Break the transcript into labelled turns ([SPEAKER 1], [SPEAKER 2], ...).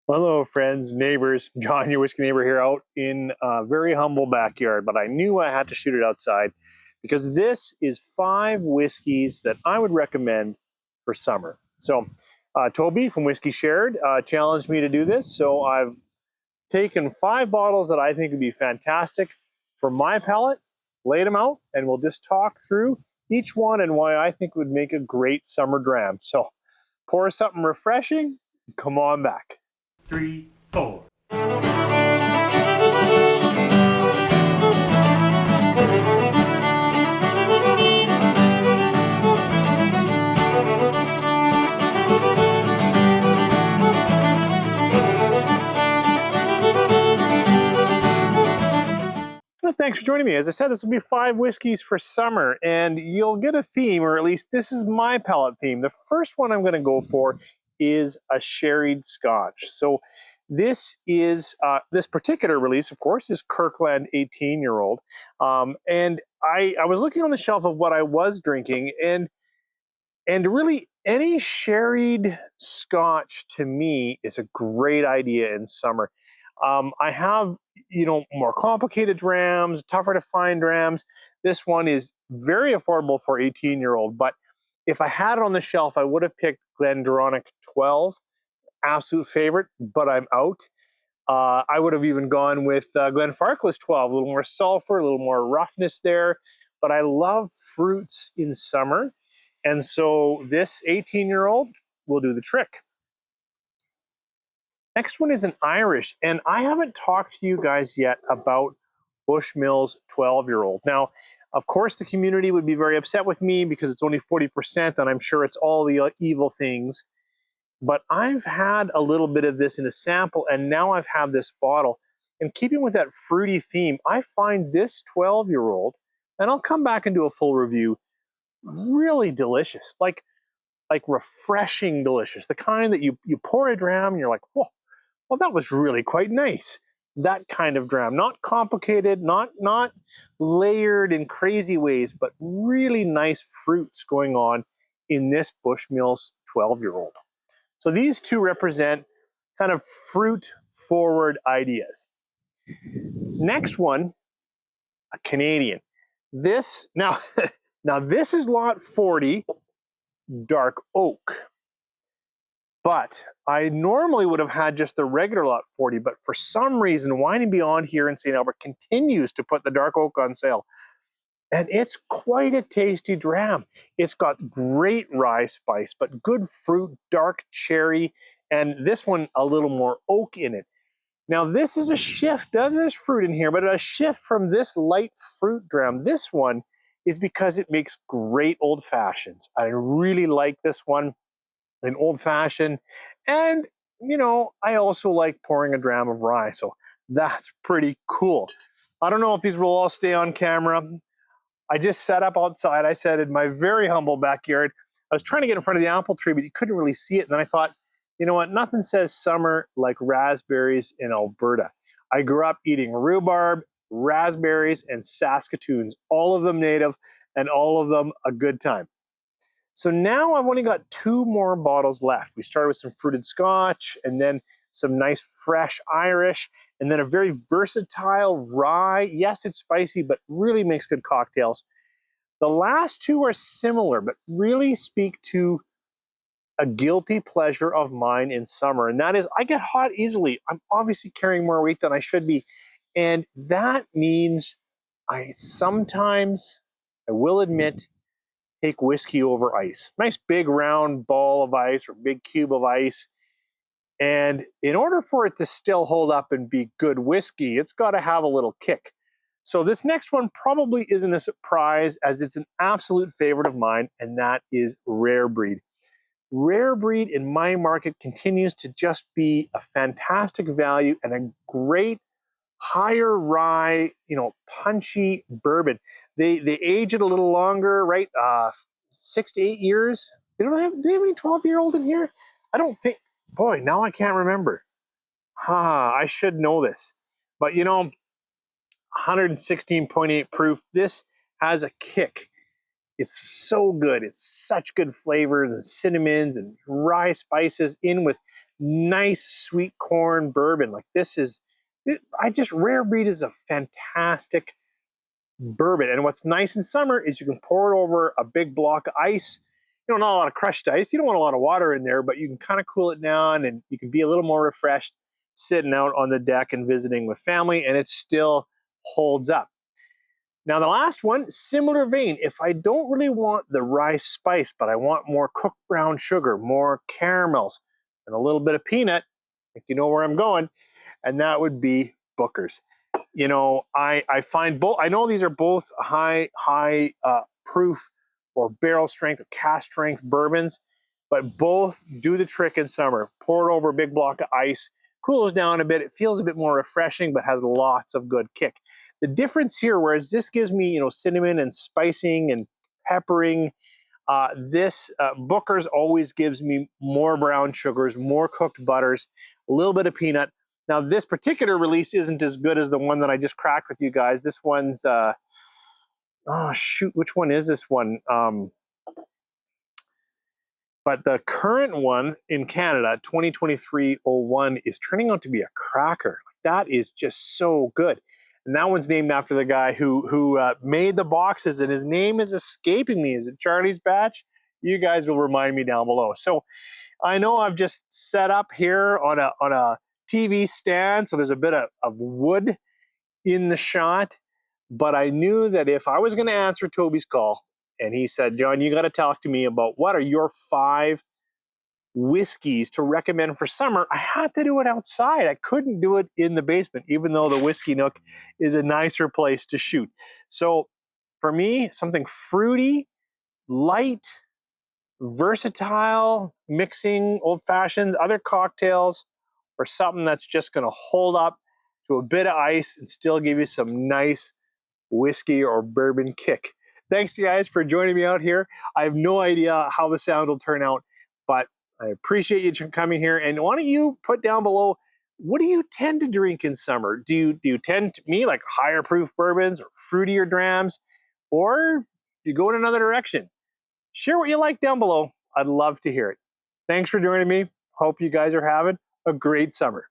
[SPEAKER 1] Hello, friends, neighbors. John, your whiskey neighbor here out in a very humble backyard, but I knew I had to shoot it outside because this is 5 whiskeys that I would recommend for summer. So, Toby from Whisky Shared challenged me to do this, so I've taken 5 bottles that I think would be fantastic for my palate, laid them out, and we'll just talk through each one and why I think would make a great summer dram. So, pour something refreshing, come on back.
[SPEAKER 2] 3, 4.
[SPEAKER 1] Well, thanks for joining me. As I said, this will be 5 whiskeys for summer, and you'll get a theme, or at least this is my palate theme. The first one I'm going to go for is a sherried Scotch. So this is this particular release, of course, is Kirkland 18-year-old. And I was looking on the shelf of what I was drinking, and really any sherried Scotch to me is a great idea in summer. I have, more complicated drams, tougher to find drams. This one is very affordable for 18-year-old, but if I had it on the shelf, I would have picked Glendronach 12, absolute favorite, but I'm out. I would have even gone with Glenfarclas 12, a little more sulfur, a little more roughness there, but I love fruits in summer, and so this 18-year-old will do the trick. Next one is an Irish, and I haven't talked to you guys yet about Bushmills 12-year-old. Now, of course, the community would be very upset with me because it's only 40%, and I'm sure it's all the evil things. But I've had a little bit of this in a sample, and now I've had this bottle. And keeping with that fruity theme, I find this 12-year-old, and I'll come back and do a full review, really delicious, like refreshing delicious. The kind that you pour a dram and you're like, whoa, well, that was really quite nice. That kind of dram, not complicated, not layered in crazy ways, but really nice fruits going on in this Bushmills 12-year-old. So these two represent kind of fruit-forward ideas. Next one, a Canadian. This, now this is lot 40, dark oak. But I normally would have had just the regular lot 40, but for some reason, Wine and Beyond here in St. Albert continues to put the dark oak on sale. And it's quite a tasty dram. It's got great rye spice, but good fruit, dark cherry, and this one a little more oak in it. Now this is a shift, there's fruit in here, but a shift from this light fruit dram. This one is because it makes great old fashions. I really like this one. An old fashioned, and I also like pouring a dram of rye, so that's pretty cool. I don't know if these will all stay on camera. I just sat up outside, I said, in my very humble backyard. I was trying to get in front of the apple tree, but you couldn't really see it. And then I thought, you know what, nothing says summer like raspberries in Alberta. I grew up eating rhubarb, raspberries, and Saskatoons, all of them native and all of them a good time. So now I've only got 2 more bottles left. We started with some fruited Scotch, and then some nice fresh Irish, and then a very versatile rye. Yes, it's spicy, but really makes good cocktails. The last 2 are similar, but really speak to a guilty pleasure of mine in summer, and that is I get hot easily. I'm obviously carrying more weight than I should be, and that means I sometimes, I will admit, take whiskey over ice. Nice big round ball of ice or big cube of ice. And in order for it to still hold up and be good whiskey, it's got to have a little kick. So this next one probably isn't a surprise, as it's an absolute favorite of mine, and that is Rare Breed. Rare Breed in my market continues to just be a fantastic value and a great higher rye, punchy bourbon. They age it a little longer, right? 6 to 8 years. Do they have any 12-year-old in here? I don't think. Boy, now I can't remember. I should know this. But 116.8 proof. This has a kick. It's so good. It's such good flavors and cinnamons and rye spices in with nice sweet corn bourbon. Like this is, Rare Breed is a fantastic bourbon. And what's nice in summer is you can pour it over a big block of ice. You know, not a lot of crushed ice. You don't want a lot of water in there, but you can kind of cool it down and you can be a little more refreshed sitting out on the deck and visiting with family, and it still holds up. Now, the last one, similar vein. If I don't really want the rye spice, but I want more cooked brown sugar, more caramels, and a little bit of peanut, if you know where I'm going, and that would be Booker's. You know, I find both, I know these are both high proof or barrel strength or cask strength bourbons, but both do the trick in summer. Pour it over a big block of ice, cools down a bit. It feels a bit more refreshing, but has lots of good kick. The difference here, whereas this gives me, you know, cinnamon and spicing and peppering, this Booker's always gives me more brown sugars, more cooked butters, a little bit of peanut. Now, this particular release isn't as good as the one that I just cracked with you guys. This one's, oh shoot, which one is this one? But the current one in Canada, 2023-01, is turning out to be a cracker. That is just so good. And that one's named after the guy who made the boxes, and his name is escaping me. Is it Charlie's Batch? You guys will remind me down below. So I know I've just set up here on a TV stand, so there's a bit of wood in the shot. But I knew that if I was going to answer Toby's call, and he said, John, you got to talk to me about what are your 5 whiskeys to recommend for summer, I had to do it outside. I couldn't do it in the basement, even though the Whiskey Nook is a nicer place to shoot. So for me, something fruity, light, versatile, mixing old fashions, other cocktails, or something that's just going to hold up to a bit of ice and still give you some nice whiskey or bourbon kick. Thanks, guys, for joining me out here. I have no idea how the sound will turn out, but I appreciate you coming here. And why don't you put down below, what do you tend to drink in summer? Do you tend to me like higher proof bourbons or fruitier drams, or you go in another direction? Share what you like down below. I'd love to hear it. Thanks for joining me. Hope you guys are having a great summer.